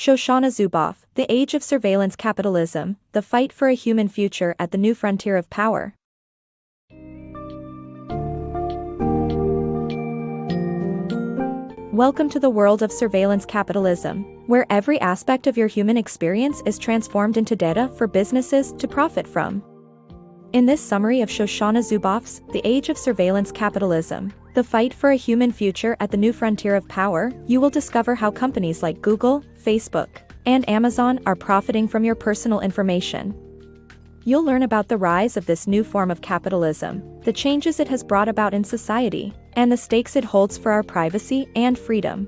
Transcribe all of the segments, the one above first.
Shoshana Zuboff, The Age of Surveillance Capitalism, The Fight for a Human Future at the New Frontier of Power. Welcome to the world of surveillance capitalism, where every aspect of your human experience is transformed into data for businesses to profit from. In this summary of Shoshana Zuboff's The Age of Surveillance Capitalism, The Fight for a Human Future at the New Frontier of Power, you will discover how companies like Google, Facebook, and Amazon are profiting from your personal information. You'll learn about the rise of this new form of capitalism, the changes it has brought about in society, and the stakes it holds for our privacy and freedom.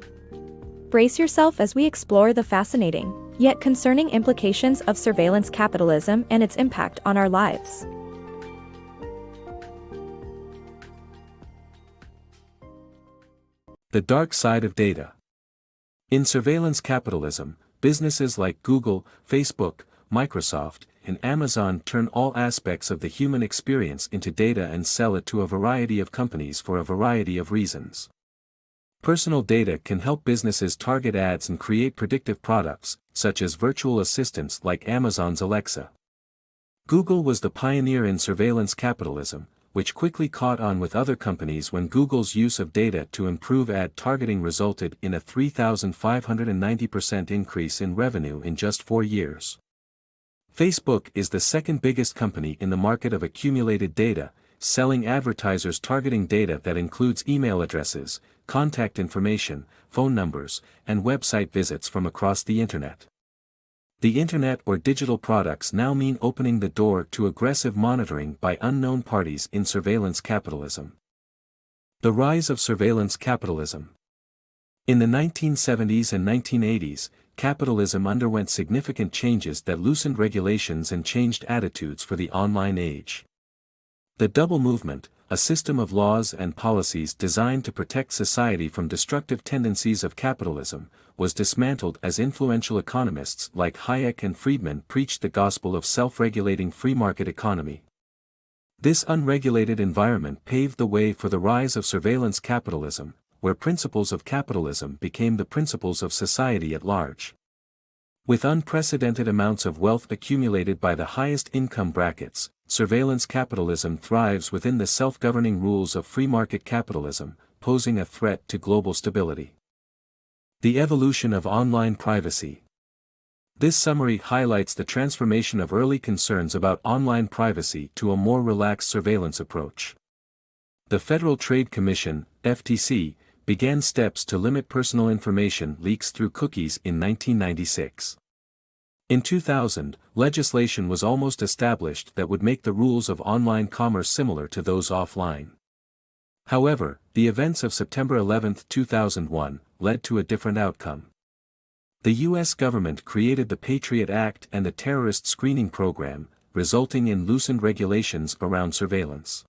Brace yourself as we explore the fascinating, yet concerning implications of surveillance capitalism and its impact on our lives. The dark side of data. In surveillance capitalism, businesses like Google, Facebook, Microsoft, and Amazon turn all aspects of the human experience into data and sell it to a variety of companies for a variety of reasons. Personal data can help businesses target ads and create predictive products, such as virtual assistants like Amazon's Alexa. Google was the pioneer in surveillance capitalism, which quickly caught on with other companies when Google's use of data to improve ad targeting resulted in a 3,590% increase in revenue in just 4 years. Facebook is the second biggest company in the market of accumulated data, selling advertisers targeting data that includes email addresses, contact information, phone numbers, and website visits from across the Internet. The Internet or digital products now mean opening the door to aggressive monitoring by unknown parties in surveillance capitalism. The rise of surveillance capitalism. In the 1970s and 1980s, capitalism underwent significant changes that loosened regulations and changed attitudes for the online age. The double movement, a system of laws and policies designed to protect society from destructive tendencies of capitalism, was dismantled as influential economists like Hayek and Friedman preached the gospel of self-regulating free market economy. This unregulated environment paved the way for the rise of surveillance capitalism, where principles of capitalism became the principles of society at large. With unprecedented amounts of wealth accumulated by the highest income brackets, surveillance capitalism thrives within the self-governing rules of free market capitalism, posing a threat to global stability. The evolution of online privacy. This summary highlights the transformation of early concerns about online privacy to a more relaxed surveillance approach. The Federal Trade Commission, FTC, began steps to limit personal information leaks through cookies in 1996. In 2000, legislation was almost established that would make the rules of online commerce similar to those offline. However, the events of September 11, 2001, led to a different outcome. The U.S. government created the Patriot Act and the Terrorist Screening Program, resulting in loosened regulations around surveillance.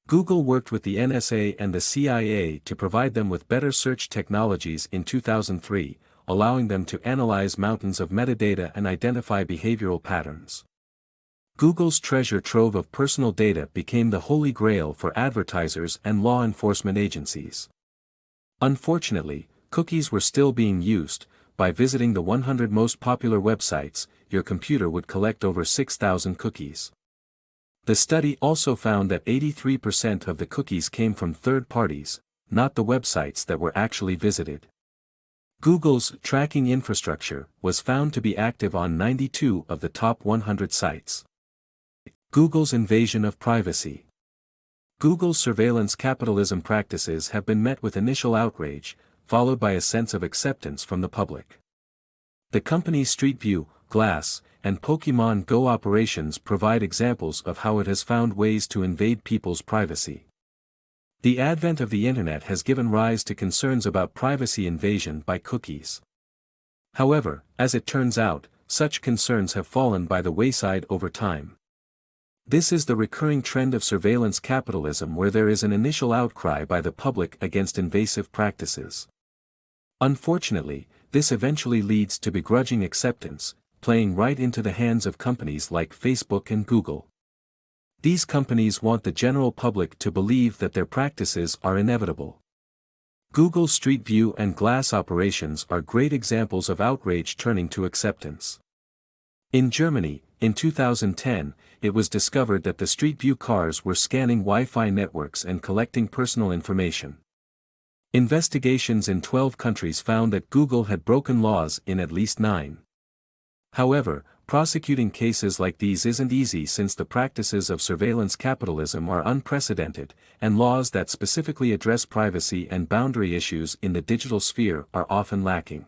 Google worked with the NSA and the CIA to provide them with better search technologies in 2003, allowing them to analyze mountains of metadata and identify behavioral patterns. Google's treasure trove of personal data became the holy grail for advertisers and law enforcement agencies. Unfortunately, cookies were still being used. By visiting the 100 most popular websites, your computer would collect over 6,000 cookies. The study also found that 83% of the cookies came from third parties, not the websites that were actually visited. Google's tracking infrastructure was found to be active on 92 of the top 100 sites. Google's invasion of privacy. Google's surveillance capitalism practices have been met with initial outrage, followed by a sense of acceptance from the public. The company's Street View, Glass, and Pokémon Go operations provide examples of how it has found ways to invade people's privacy. The advent of the Internet has given rise to concerns about privacy invasion by cookies. However, as it turns out, such concerns have fallen by the wayside over time. This is the recurring trend of surveillance capitalism, where there is an initial outcry by the public against invasive practices. Unfortunately, this eventually leads to begrudging acceptance, playing right into the hands of companies like Facebook and Google. These companies want the general public to believe that their practices are inevitable. Google Street View and Glass operations are great examples of outrage turning to acceptance. In Germany, in 2010, it was discovered that the Street View cars were scanning Wi-Fi networks and collecting personal information. Investigations in 12 countries found that Google had broken laws in at least 9. However, prosecuting cases like these isn't easy since the practices of surveillance capitalism are unprecedented, and laws that specifically address privacy and boundary issues in the digital sphere are often lacking.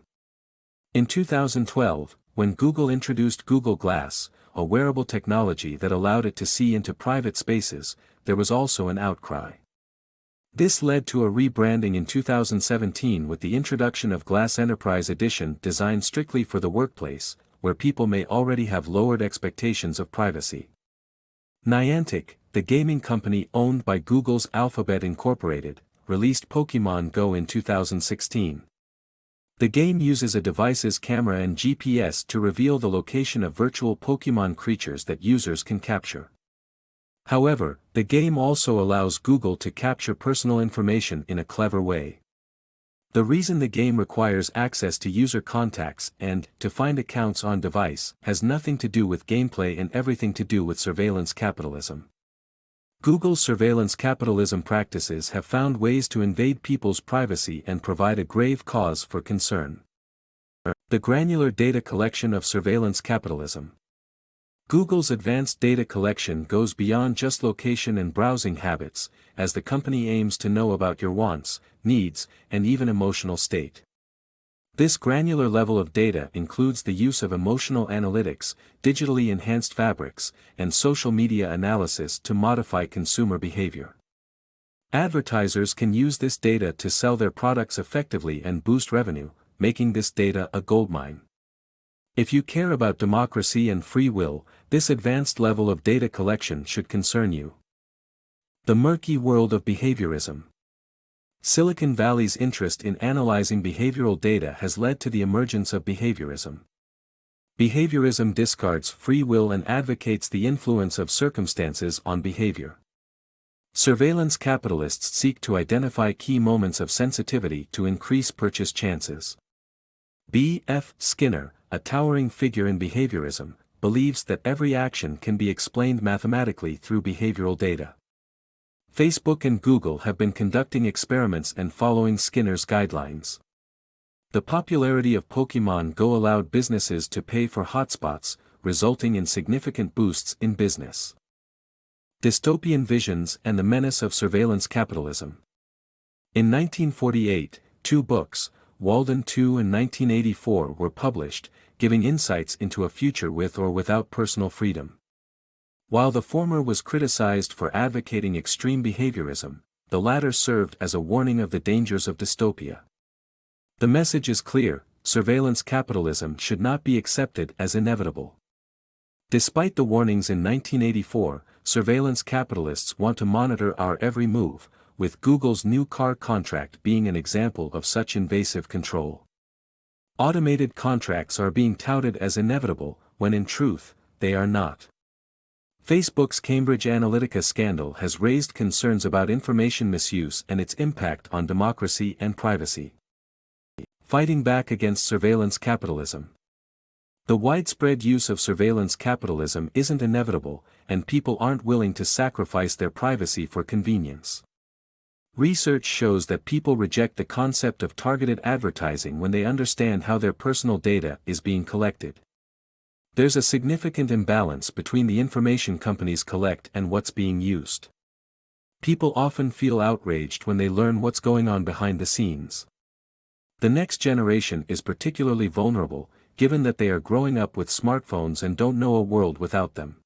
In 2012, when Google introduced Google Glass, a wearable technology that allowed it to see into private spaces, there was also an outcry. This led to a rebranding in 2017 with the introduction of Glass Enterprise Edition designed strictly for the workplace, where people may already have lowered expectations of privacy. Niantic, the gaming company owned by Google's Alphabet Incorporated, released Pokémon Go in 2016. The game uses a device's camera and GPS to reveal the location of virtual Pokémon creatures that users can capture. However, the game also allows Google to capture personal information in a clever way. The reason the game requires access to user contacts and to find accounts on device has nothing to do with gameplay and everything to do with surveillance capitalism. Google's surveillance capitalism practices have found ways to invade people's privacy and provide a grave cause for concern. The granular data collection of surveillance capitalism. Google's advanced data collection goes beyond just location and browsing habits, as the company aims to know about your wants, needs, and even emotional state. This granular level of data includes the use of emotional analytics, digitally enhanced fabrics, and social media analysis to modify consumer behavior. Advertisers can use this data to sell their products effectively and boost revenue, making this data a goldmine. If you care about democracy and free will, this advanced level of data collection should concern you. The murky world of behaviorism. Silicon Valley's interest in analyzing behavioral data has led to the emergence of behaviorism. Behaviorism discards free will and advocates the influence of circumstances on behavior. Surveillance capitalists seek to identify key moments of sensitivity to increase purchase chances. B.F. Skinner, a towering figure in behaviorism, believes that every action can be explained mathematically through behavioral data. Facebook and Google have been conducting experiments and following Skinner's guidelines. The popularity of Pokémon Go allowed businesses to pay for hotspots, resulting in significant boosts in business. Dystopian visions and the menace of surveillance capitalism. In 1948, 2 books, Walden 2 and 1984, were published, giving insights into a future with or without personal freedom. While the former was criticized for advocating extreme behaviorism, the latter served as a warning of the dangers of dystopia. The message is clear: surveillance capitalism should not be accepted as inevitable. Despite the warnings in 1984, surveillance capitalists want to monitor our every move, with Google's new car contract being an example of such invasive control. Automated contracts are being touted as inevitable, when in truth, they are not. Facebook's Cambridge Analytica scandal has raised concerns about information misuse and its impact on democracy and privacy. Fighting back against surveillance capitalism. The widespread use of surveillance capitalism isn't inevitable, and people aren't willing to sacrifice their privacy for convenience. Research shows that people reject the concept of targeted advertising when they understand how their personal data is being collected. There's a significant imbalance between the information companies collect and what's being used. People often feel outraged when they learn what's going on behind the scenes. The next generation is particularly vulnerable, given that they are growing up with smartphones and don't know a world without them.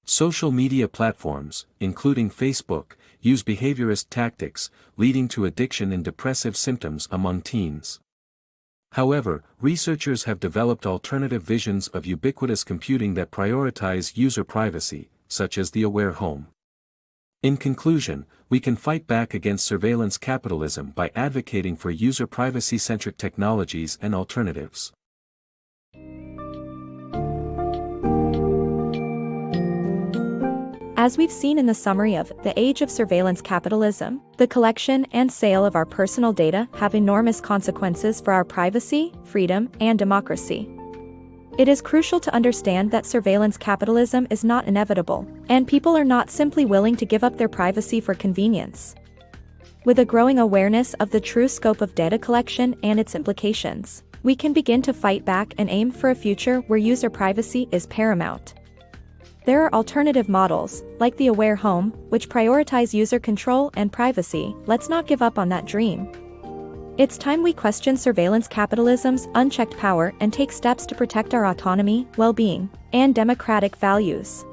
Social media platforms, including Facebook, use behaviorist tactics, leading to addiction and depressive symptoms among teens. However, researchers have developed alternative visions of ubiquitous computing that prioritize user privacy, such as the aware home. In conclusion, we can fight back against surveillance capitalism by advocating for user privacy-centric technologies and alternatives. As we've seen in the summary of The Age of Surveillance Capitalism, The collection and sale of our personal data have enormous consequences for our privacy, freedom, and democracy. It is crucial to understand that surveillance capitalism is not inevitable, and people are not simply willing to give up their privacy for convenience. With a growing awareness of the true scope of data collection and its implications, we can begin to fight back and aim for a future where user privacy is paramount. There are alternative models, like the Aware Home, which prioritize user control and privacy. Let's not give up on that dream. It's time we question surveillance capitalism's unchecked power and take steps to protect our autonomy, well-being, and democratic values.